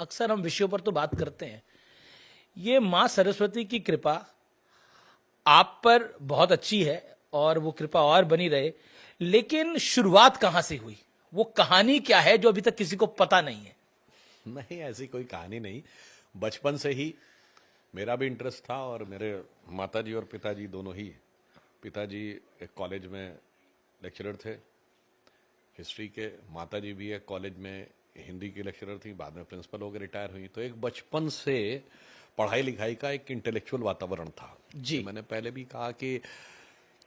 अक्सर हम विषयों पर तो बात करते हैं। ये माँ सरस्वती की कृपा आप पर बहुत अच्छी है और वो कृपा और बनी रहे। लेकिन शुरुआत कहाँ से हुई, वो कहानी क्या है जो अभी तक किसी को पता नहीं है? नहीं, ऐसी कोई कहानी नहीं। बचपन से ही मेरा भी इंटरेस्ट था और मेरे माताजी और पिताजी दोनों ही। पिताजी एक कॉलेज में लेक्चरर थे हिस्ट्री के, माताजी भी एक कॉलेज में हिंदी की लेक्चरर थी, बाद में प्रिंसिपल होकर रिटायर हुई। तो एक बचपन से पढ़ाई लिखाई का एक इंटेलेक्चुअल वातावरण था जी। तो मैंने पहले भी कहा कि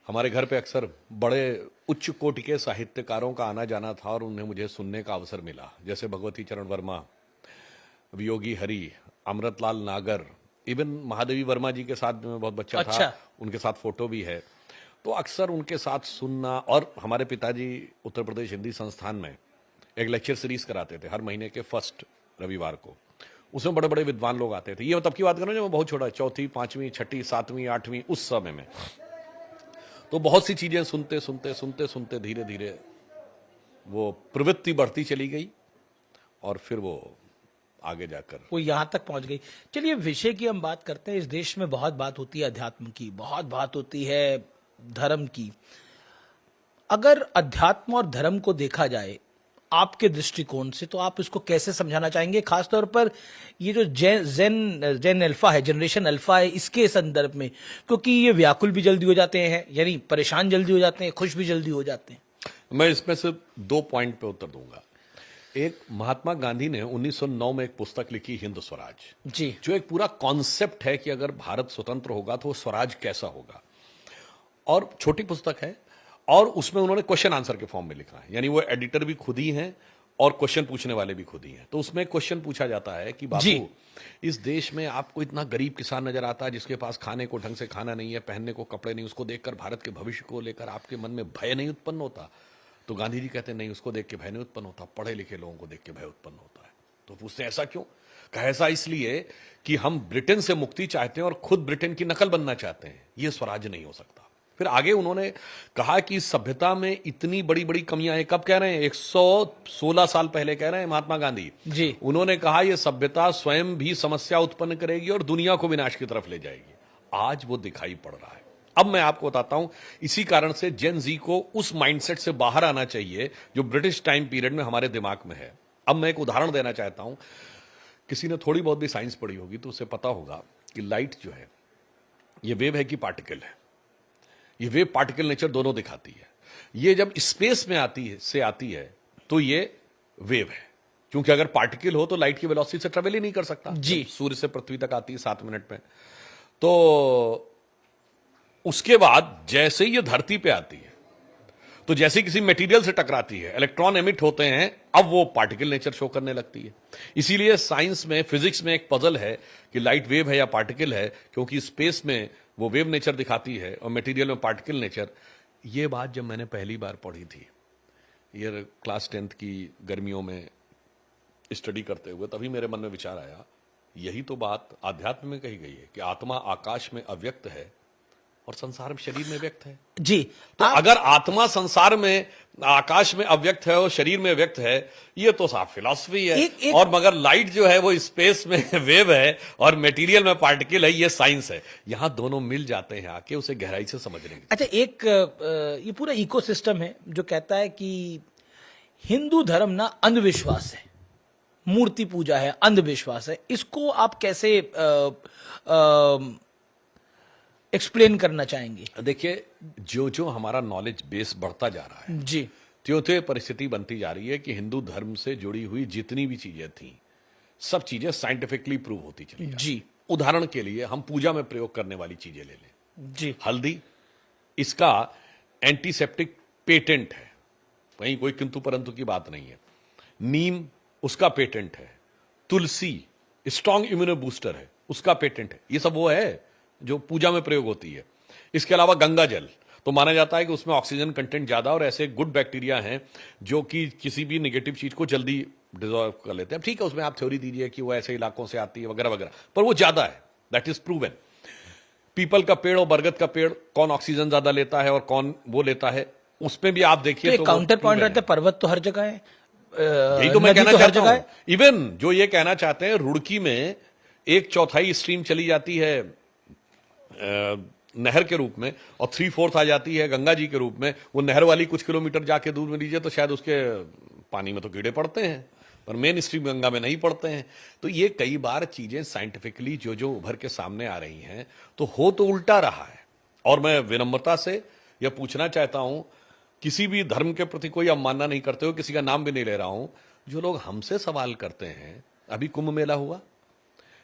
हमारे घर पे अक्सर बड़े उच्च कोटि के साहित्यकारों का आना जाना था और उन्हें मुझे सुनने का अवसर मिला, जैसे भगवती चरण वर्मा, वियोगी हरि, अमृतलाल नागर, इवन महादेवी वर्मा जी के साथ मैं बहुत बच्चा था, उनके साथ फोटो भी है। तो अक्सर उनके साथ सुनना। और हमारे पिताजी उत्तर प्रदेश हिंदी संस्थान में एक लेक्चर सीरीज कराते थे हर महीने के फर्स्ट रविवार को। उसमें बड़े बड़े विद्वान लोग आते थे। ये तब की बात करूं जब मैं बहुत छोटा, चौथी, पांचवीं, छठी, सातवीं, आठवीं, उस समय में। तो बहुत सी चीजें सुनते सुनते सुनते सुनते धीरे धीरे वो प्रवृत्ति बढ़ती चली गई और फिर वो आगे जाकर वो यहां तक पहुंच गई। चलिए विषय की हम बात करते हैं। इस देश में बहुत बात होती है अध्यात्म की, बहुत बात होती है धर्म की। अगर अध्यात्म और धर्म को देखा जाए आपके दृष्टिकोण से, तो आप इसको कैसे समझाना चाहेंगे, खासतौर पर ये जो जेन अल्फा है, जनरेशन अल्फा है, इसके संदर्भ में? क्योंकि ये व्याकुल भी जल्दी हो जाते हैं, यानी परेशान जल्दी हो जाते हैं, खुश भी जल्दी हो जाते हैं। मैं इसमें से 2 पॉइंट पे उत्तर दूंगा। एक, महात्मा गांधी ने 1909 में एक पुस्तक लिखी, हिंद स्वराज जी, जो एक पूरा कॉन्सेप्ट है कि अगर भारत स्वतंत्र होगा तो स्वराज कैसा होगा। और छोटी पुस्तक है और उसमें उन्होंने क्वेश्चन आंसर के फॉर्म में लिखा है, यानी वो एडिटर भी खुद ही हैं और क्वेश्चन पूछने वाले भी खुद ही हैं। तो उसमें क्वेश्चन पूछा जाता है कि बाबू, इस देश में आपको इतना गरीब किसान नजर आता है जिसके पास खाने को ढंग से खाना नहीं है, पहनने को कपड़े नहीं, उसको देखकर भारत के भविष्य को लेकर आपके मन में भय नहीं उत्पन्न होता? तो गांधी जी कहते हैं नहीं, उसको देख के भय नहीं उत्पन्न होता, पढ़े लिखे लोगों को देख के भय उत्पन्न होता है। तो पूछते हैं ऐसा क्यों? कहा ऐसा इसलिए कि हम ब्रिटेन से मुक्ति चाहते हैं और खुद ब्रिटेन की नकल बनना चाहते हैं, यह स्वराज नहीं हो सकता। फिर आगे उन्होंने कहा कि सभ्यता में इतनी बड़ी बड़ी कमियां हैं। कब कह रहे हैं? 116 साल पहले कह रहे हैं महात्मा गांधी जी। उन्होंने कहा यह सभ्यता स्वयं भी समस्या उत्पन्न करेगी और दुनिया को विनाश की तरफ ले जाएगी। आज वो दिखाई पड़ रहा है। अब मैं आपको बताता हूं, इसी कारण से जेन जी को उस माइंडसेट से बाहर आना चाहिए जो ब्रिटिश टाइम पीरियड में हमारे दिमाग में है। अब मैं एक उदाहरण देना चाहता हूं। किसी ने थोड़ी बहुत भी साइंस पढ़ी होगी तो उसे पता होगा कि लाइट जो है ये वेव है कि पार्टिकल है। ये वेव पार्टिकल नेचर दोनों दिखाती है। ये जब स्पेस में आती है तो ये वेव है, क्योंकि अगर पार्टिकल हो तो लाइट की वेलोसिटी से ट्रेवल ही नहीं कर सकता। जी। सूर्य से पृथ्वी तक आती है 7 मिनट में। तो उसके बाद जैसे ही ये धरती पे आती है तो जैसे किसी मटेरियल से टकराती है, इलेक्ट्रॉन एमिट होते हैं, अब वो पार्टिकल नेचर शो करने लगती है। इसीलिए साइंस में, फिजिक्स में एक पजल है कि लाइट वेव है या पार्टिकल है, क्योंकि स्पेस में वो वेव नेचर दिखाती है और मटेरियल में पार्टिकल नेचर। ये बात जब मैंने पहली बार पढ़ी थी, ये क्लास 10th की गर्मियों में स्टडी करते हुए, तभी मेरे मन में विचार आया, यही तो बात आध्यात्म में कही गई है कि आत्मा आकाश में अव्यक्त है और संसार में शरीर में व्यक्त है। जी। तो अगर आत्मा संसार में, आकाश में अव्यक्त है और शरीर में व्यक्त है, ये तो साफ फिलॉसफी है। और मगर लाइट जो है वो स्पेस में वेव है और मटेरियल में पार्टिकल है, ये साइंस है। यहां दोनों मिल जाते हैं, आके उसे गहराई से समझ लेंगे। अच्छा, ये पूरा इकोसिस्टम है जो कहता है कि हिंदू धर्म ना अंधविश्वास है, मूर्ति पूजा है, अंधविश्वास है। इसको आप कैसे एक्सप्लेन करना चाहेंगे? देखिए, जो जो हमारा नॉलेज बेस बढ़ता जा रहा है जी, त्यों परिस्थिति बनती जा रही है कि हिंदू धर्म से जुड़ी हुई जितनी भी चीजें थी, सब चीजें साइंटिफिकली प्रूव होती चली जा रही जी, हैं। उदाहरण के लिए हम पूजा में प्रयोग करने वाली चीजें ले लें। जी, हल्दी, इसका एंटीसेप्टिक पेटेंट है, कहीं कोई किंतु परंतु की बात नहीं है। नीम, उसका पेटेंट है। तुलसी स्ट्रॉन्ग इम्यूनो बूस्टर है, उसका पेटेंट है। ये सब वो है जो पूजा में प्रयोग होती है। इसके अलावा गंगा जल तो माना जाता है कि उसमें ऑक्सीजन कंटेंट ज्यादा और ऐसे गुड बैक्टीरिया हैं जो कि किसी भी नेगेटिव चीज को जल्दी डिजॉल्व कर लेते हैं। ठीक है, उसमें आप थ्योरी दीजिए कि वो ऐसे इलाकों से आती है वगैरह वगैरह, पर वो ज्यादा है, दैट इज प्रूवन। पीपल का पेड़ और बरगद का पेड़, कौन ऑक्सीजन ज्यादा लेता है और कौन वो लेता है, उसमें भी आप देखिए तो काउंटर पॉइंट रहता है। पर्वत तो हर जगह है, यही तो मैं नदी कहना तो हर चाहता जगह हूं। है। इवन जो ये कहना चाहते हैं, रुड़की में 1/4 स्ट्रीम चली जाती है नहर के रूप में और 3/4 आ जाती है गंगा जी के रूप में। वो नहर वाली कुछ किलोमीटर जाके दूर में लीजिए तो शायद उसके पानी में तो कीड़े पड़ते हैं, पर मेन स्ट्रीम गंगा में नहीं पड़ते हैं। तो ये कई बार चीजें साइंटिफिकली जो जो उभर के सामने आ रही हैं, तो हो तो उल्टा रहा है। और मैं विनम्रता से यह पूछना चाहता हूं, किसी भी धर्म के प्रति कोई अवमानना नहीं करते हो, किसी का नाम भी नहीं ले रहा हूं, जो लोग हमसे सवाल करते हैं, अभी कुंभ मेला हुआ,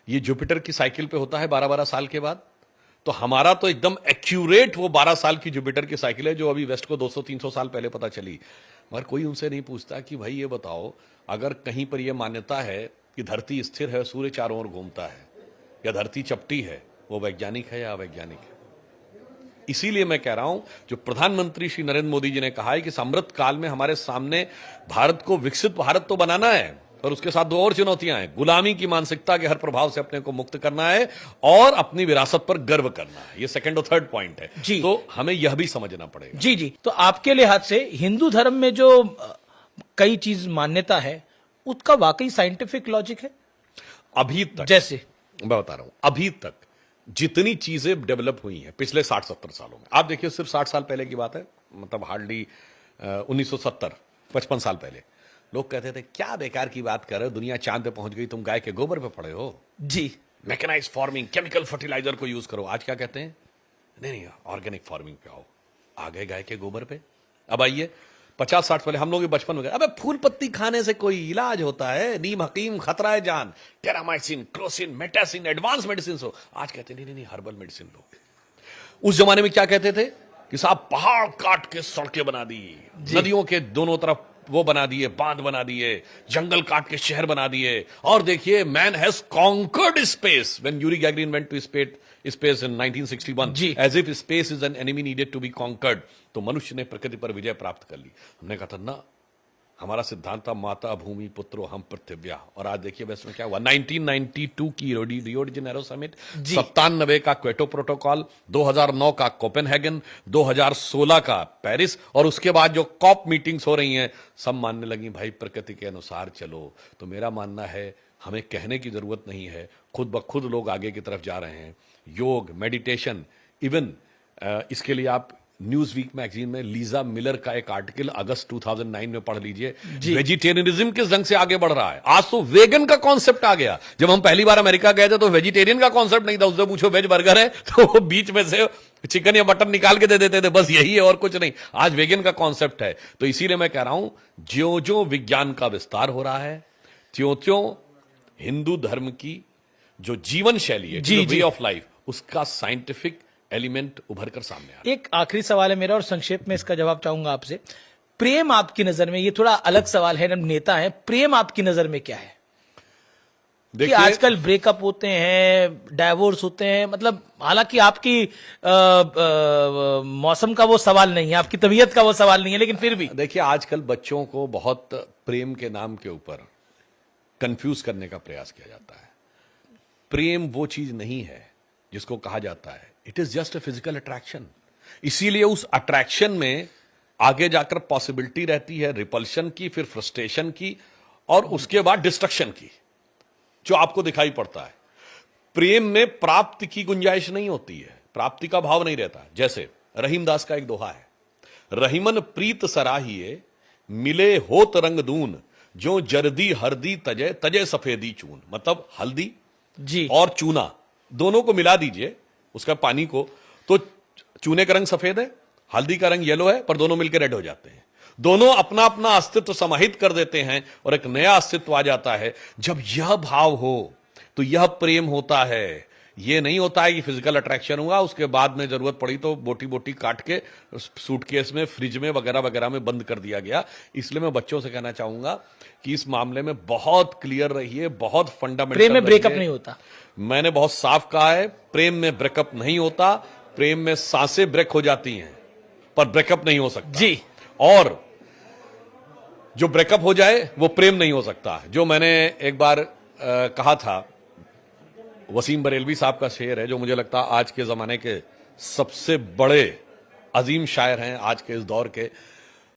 ये जुपिटर की साइकिल पे होता है 12-12 साल के बाद, तो हमारा तो एकदम एक्यूरेट वो 12 साल की जुपिटर की साइकिल है जो अभी वेस्ट को 200-300 साल पहले पता चली। मगर कोई उनसे नहीं पूछता कि भाई ये बताओ, अगर कहीं पर यह मान्यता है कि धरती स्थिर है, सूर्य चारों ओर घूमता है, या धरती चपटी है, वो वैज्ञानिक है या अवैज्ञानिक है? इसीलिए मैं कह रहा हूं, जो प्रधानमंत्री श्री नरेंद्र मोदी जी ने कहा है कि अमृत काल में हमारे सामने भारत को विकसित भारत तो बनाना है, पर उसके साथ 2 और चुनौतियां हैं। गुलामी की मानसिकता के हर प्रभाव से अपने को मुक्त करना है और अपनी विरासत पर गर्व करना है। ये सेकंड और थर्ड पॉइंट है जी। तो हमें यह भी समझना पड़ेगा। जी जी, तो आपके लिहाज से हिंदू धर्म में जो कई चीज मान्यता है, उसका वाकई साइंटिफिक लॉजिक है? अभी तक जैसे मैं बता रहा हूं, अभी तक जितनी चीजें डेवलप हुई हैं पिछले 60-70 सालों में, आप देखिए सिर्फ 60 साल पहले की बात है, मतलब हार्डली 1970, 55 साल पहले लोग कहते थे क्या बेकार की बात कर रहे हो, दुनिया चांद पे पहुंच गई, तुम गाय के गोबर पे पड़े हो, जी, मैकेनाइज फार्मिंग, केमिकल फर्टिलाइजर को यूज करो। आज क्या कहते हैं? नहीं, ऑर्गेनिक फार्मिंग पे आओ। आ गए गाय के गोबर पे। अब आइए 50-60 पहले हम लोग बचपन में गए, अबे फूल पत्ती खाने से कोई इलाज होता है, नीम हकीम खतरा है जान, Terramycin, Crocin, Metacin, advance medicine हो। आज कहते हैं नहीं, हर्बल मेडिसिन लो। उस जमाने में क्या कहते थे कि साहब पहाड़ काट के सड़कें बना दी, नदियों के दोनों तरफ वो बना दिए, बांध बना दिए, जंगल काट के शहर बना दिए, और देखिए man has conquered space when Yuri Gagarin went to space in 1961, as if space is an enemy needed to be conquered. तो मनुष्य ने प्रकृति पर विजय प्राप्त कर ली। हमने कहा था ना, हमारा सिद्धांत था माता भूमि पुत्रो हम पृथिव्या। और आज देखिए वेस्ट में क्या हुआ, 1992 की रियो डी जेनेरो समिट, 97 का क्वेटो प्रोटोकॉल, 2009 का कोपेनहेगन, 2016 का पेरिस, और उसके बाद जो कॉप मीटिंग्स हो रही हैं, सब मानने लगी भाई प्रकृति के अनुसार चलो। तो मेरा मानना है हमें कहने की जरूरत नहीं है, खुद ब खुद लोग आगे की तरफ जा रहे हैं। योग, मेडिटेशन, इवन इसके लिए आप न्यूज वीक मैगजीन में लीजा मिलर का एक आर्टिकल अगस्त 2009 में पढ़ लीजिए। वेजिटेरियनिज्म किस ढंग से आगे बढ़ रहा है। आज तो वेगन का कॉन्सेप्ट आ गया। जब हम पहली बार अमेरिका गए थे तो वेजिटेरियन का कॉन्सेप्ट नहीं था, उससे पूछो वेज बर्गर है तो वो बीच में से चिकन या मटन निकाल के दे देते थे, बस यही है और कुछ नहीं। आज वेगन का कॉन्सेप्ट है। तो इसीलिए मैं कह रहा हूं, ज्यो ज्यो विज्ञान का विस्तार हो रहा है, त्यों त्यों हिंदू धर्म की जो जीवन शैली है, वे ऑफ लाइफ, उसका साइंटिफिक एलिमेंट उभर कर सामने आ रहा है। एक आखिरी सवाल है मेरा और संक्षेप में इसका जवाब चाहूंगा आपसे। प्रेम आपकी नजर में, ये थोड़ा अलग सवाल है, हम नेता हैं, प्रेम आपकी नजर में क्या है? कि आजकल ब्रेकअप होते हैं, डाइवोर्स होते हैं, मतलब हालांकि आपकी मौसम का वो सवाल नहीं है, आपकी तबीयत का वो सवाल नहीं है, लेकिन फिर भी देखिए आजकल बच्चों को बहुत प्रेम के नाम के ऊपर कंफ्यूज करने का प्रयास किया जाता है। प्रेम वो चीज नहीं है जिसको कहा जाता है, it is just a physical attraction. इसीलिए उस अट्रैक्शन में आगे जाकर पॉसिबिलिटी रहती है रिपल्शन की, फिर फ्रस्ट्रेशन की, और उसके बाद डिस्ट्रक्शन की, जो आपको दिखाई पड़ता है। प्रेम में प्राप्ति की गुंजाइश नहीं होती है, प्राप्ति का भाव नहीं रहता। जैसे रहीमदास का एक दोहा है, रहीमन प्रीत सराहिए मिले होत रंग दून, जो जर्दी हरदी तजे तजे सफेदी चून। मतलब हल्दी जी और चूना दोनों को मिला दीजिए, उसका पानी को, तो चूने का रंग सफेद है, हल्दी का रंग येलो है, पर दोनों मिलकर रेड हो जाते हैं। दोनों अपना अपना अस्तित्व समाहित कर देते हैं और एक नया अस्तित्व आ जाता है। जब यह भाव हो तो यह प्रेम होता है। यह नहीं होता है कि फिजिकल अट्रैक्शन हुआ, उसके बाद में जरूरत पड़ी तो बोटी बोटी काट के सूटकेस में, फ्रिज में, वगैरह वगैरह में बंद कर दिया गया। इसलिए मैं बच्चों से कहना चाहूंगा कि इस मामले में बहुत क्लियर रहिए, बहुत फंडामेंटल। प्रेम में ब्रेकअप नहीं होता। मैंने बहुत साफ कहा है, प्रेम में ब्रेकअप नहीं होता। प्रेम में सांसें ब्रेक हो जाती हैं, पर ब्रेकअप नहीं हो सकता जी। और जो ब्रेकअप हो जाए वो प्रेम नहीं हो सकता। जो मैंने एक बार कहा था, वसीम बरेलवी साहब का शेर है, जो मुझे लगता है आज के जमाने के सबसे बड़े अजीम शायर हैं आज के इस दौर के।